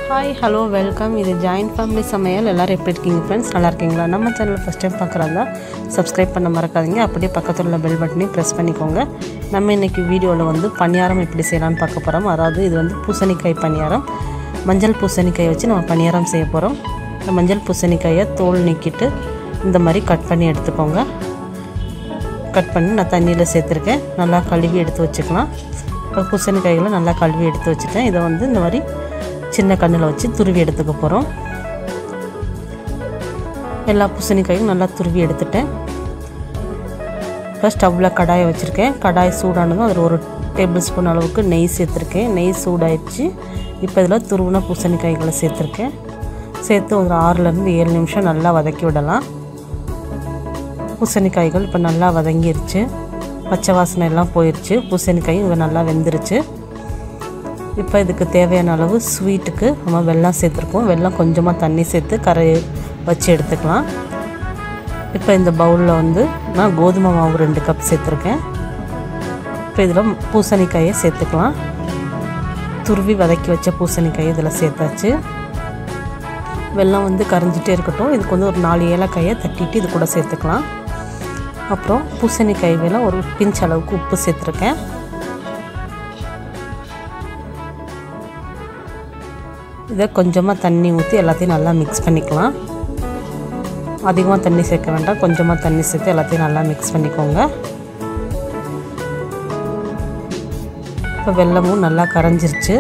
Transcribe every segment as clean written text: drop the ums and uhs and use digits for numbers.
Hi, hello, welcome. This is Jointfamily samayal. எல்லாரும் எப்படி இருக்கீங்க फ्रेंड्स? நல்லா இருக்கீங்களா? நம்ம சேனலை ஃபர்ஸ்ட் டைம் பார்க்கறதா Subscribe பண்ண மறக்காதீங்க. அப்படியே பக்கத்துல உள்ள பெல் பட்டனை பிரஸ் பண்ணிக்கோங்க. நம்ம இன்னைக்கு வீடியோல வந்து பணியாரம் எப்படி செய்யலாம்னு பார்க்க போறோம். அதாவது இது வந்து பூசணிக்காய் பணியாரம். மஞ்சள் பூசணிக்காய் வச்சு நம்ம பணியாரம் செய்ய போறோம். இந்த மஞ்சள் பூசணிக்காயை தோல் நீக்கிட்டு இந்த மாதிரி கட் பண்ணி எடுத்துக்கோங்க. கட் பண்ணி நான் தண்ணியில சேர்த்திருக்கேன். நல்லா கழுவி எடுத்து வச்சுக்கலாம். பூசணிக்காய்களை நல்லா கழுவி எடுத்து வச்சிட்டேன். இத வந்து இந்த மாதிரி சின்ன கண்ணில் வச்சு துருவி எடுத்துக்க போகிறோம். எல்லா பூசணிக்காயும் நல்லா துருவி எடுத்துட்டேன். இப்போ ஸ்டவ்வில் கடாயை வச்சுருக்கேன். கடாய் சூடானதும் அதில் 1 டேபிள் ஸ்பூன் அளவுக்கு நெய் சேர்த்துருக்கேன். நெய் சூடாயிடுச்சு. இப்போ இதில் துருவின பூசணிக்காய்களை சேர்த்துருக்கேன். சேர்த்து ஒரு 6லேருந்து 7 நிமிஷம் நல்லா வதக்கி விடலாம். பூசணிக்காய்கள் இப்போ நல்லா வதங்கிருச்சு. பச்சை வாசனை எல்லாம் போயிடுச்சு. பூசணிக்காயும் இங்கே நல்லா வெந்துருச்சு. இப்போ இதுக்கு தேவையான அளவு ஸ்வீட்டுக்கு நம்ம வெல்லம் சேர்த்துருக்கோம். வெல்லம் கொஞ்சமாக தண்ணி சேர்த்து கரை வச்சு எடுத்துக்கலாம். இப்போ இந்த பவுலில் வந்து நான் கோதுமை மாவு 2 கப் சேர்த்துருக்கேன். இப்போ இதில் பூசணிக்காயை சேர்த்துக்கலாம். துருவி வதக்கி வச்ச பூசணிக்காயை இதில் சேர்த்தாச்சு. வெல்லம் வந்து கரைஞ்சிட்டே இருக்கட்டும். இதுக்கு வந்து ஒரு 4 ஏலக்காயை தட்டிட்டு இது கூட சேர்த்துக்கலாம். அப்புறம் பூசணிக்காய் மேலே ஒரு பிஞ்ச் அளவுக்கு உப்பு சேர்த்துருக்கேன். இதை கொஞ்சமாக தண்ணி ஊற்றி எல்லாத்தையும் நல்லா மிக்ஸ் பண்ணிக்கலாம். அதிகமாக தண்ணி சேர்க்க வேண்டாம். கொஞ்சமாக தண்ணி சேர்த்து எல்லாத்தையும் நல்லா மிக்ஸ் பண்ணிக்கோங்க. இப்போ வெல்லமும் நல்லா கரைஞ்சிருச்சு.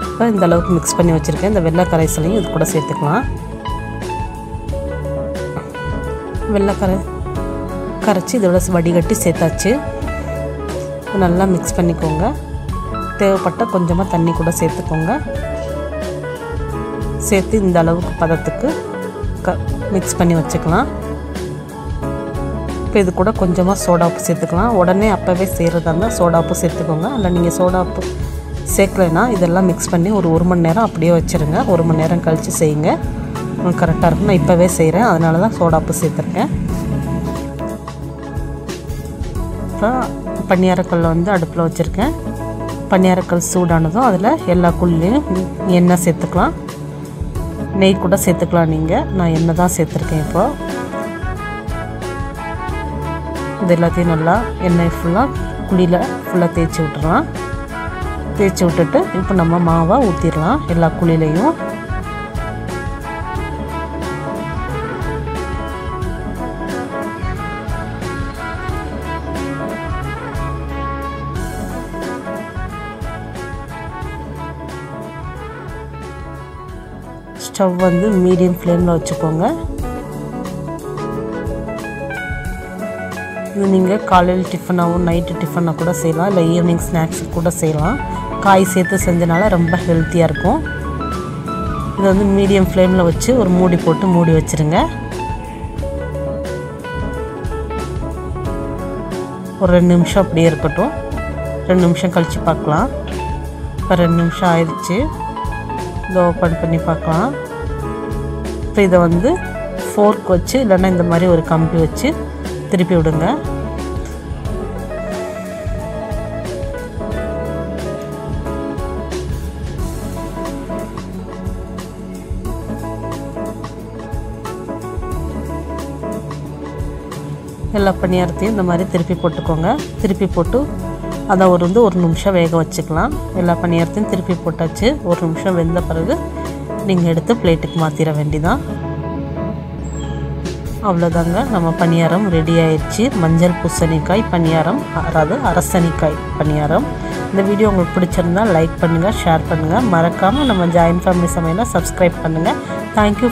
இப்போ இந்த அளவுக்கு மிக்ஸ் பண்ணி வச்சுருக்கேன். இந்த வெள்ளை கரைசலையும் இது கூட சேர்த்துக்கலாம். வெள்ளை கரைச்சி இதோட வடிகட்டி சேர்த்தாச்சு. நல்லா மிக்ஸ் பண்ணிக்கோங்க. தேவைப்பட்ட கொஞ்சமாக தண்ணி கூட சேர்த்துக்கோங்க. சேர்த்து இந்த அளவுக்கு பதத்துக்கு மிக்ஸ் பண்ணி வச்சுக்கலாம். இப்போ இது கூட கொஞ்சமாக சோடாப்பு சேர்த்துக்கலாம். உடனே அப்போவே செய்கிறதா இருந்தால் சோடாப்பு சேர்த்துக்கோங்க. இல்லை நீங்கள் சோடாப்பு சேர்க்கலைன்னா இதெல்லாம் மிக்ஸ் பண்ணி ஒரு 1 மணி நேரம் அப்படியே வச்சுருங்க. 1 மணி நேரம் கழித்து செய்யுங்க. உங்களுக்கு கரெக்டாக இருக்கும். நான் இப்போவே செய்கிறேன், அதனால தான் சோடாப்பு சேர்த்துருக்கேன். அப்புறம் பணியாரக்கல்லை வந்து அடுப்பில் வச்சுருக்கேன். பணியாரக்கல் சூடானதும் அதில் எல்லா குழிலையும் எண்ணெய் சேர்த்துக்கலாம். நெய் கூட சேர்த்துக்கலாம். நான் எண்ணெய் தான் சேர்த்துருக்கேன். இப்போ இது எல்லாத்தையும் நல்லா எண்ணெய் ஃபுல்லாக குழியில் ஃபுல்லாக தேய்ச்சி விட்டுறலாம். தேய்ச்சி விட்டுட்டு இப்போ நம்ம மாவை ஊற்றிடலாம் எல்லா குழிலையும். ஸ்டவ் வந்து மீடியம் ஃப்ளேமில் வச்சுக்கோங்க. இது நீங்கள் காலையில் டிஃபனாகவும் நைட்டு டிஃபனாக கூட செய்யலாம். இல்லை ஈவினிங் ஸ்நாக்ஸுக்கு கூட செய்யலாம். காய் சேர்த்து செஞ்சனால ரொம்ப ஹெல்த்தியாக இருக்கும். இது வந்து மீடியம் ஃப்ளேமில் வச்சு ஒரு மூடி போட்டு மூடி வச்சுருங்க. ஒரு 2 நிமிஷம் அப்படியே இருக்கட்டும். 2 நிமிஷம் கழித்து பார்க்கலாம். இப்போ 2 நிமிஷம் ஆயிடுச்சு. இதை ஓப்பன் பண்ணி பார்க்கலாம். இப்போ இதை வந்து ஃபோர்க் வச்சு இல்லைன்னா இந்த மாதிரி ஒரு கம்பி வச்சு திருப்பி விடுங்க. எல்லா பணியாரத்தையும் இந்த மாதிரி திருப்பி போட்டுக்கோங்க. திருப்பி போட்டு அதை ஒரு நிமிஷம் வேக வச்சுக்கலாம். எல்லா பணியாரத்தையும் திருப்பி போட்டாச்சு. 1 நிமிஷம் வெந்த பிறகு நீங்கள் எடுத்து பிளேட்டுக்கு மாற்றிட வேண்டிதான். அவ்வளோதாங்க, நம்ம பணியாரம் ரெடி ஆயிடுச்சு. மஞ்சள் பூசணிக்காய் பணியாரம், அதாவது அரசணிக்காய் பணியாரம். இந்த வீடியோ உங்களுக்கு பிடிச்சிருந்தால் லைக் பண்ணுங்கள், ஷேர் பண்ணுங்கள். மறக்காமல் நம்ம ஜாயின்ட் ஃபேமிலி சமையலை சப்ஸ்கிரைப் பண்ணுங்கள். தேங்க்யூ.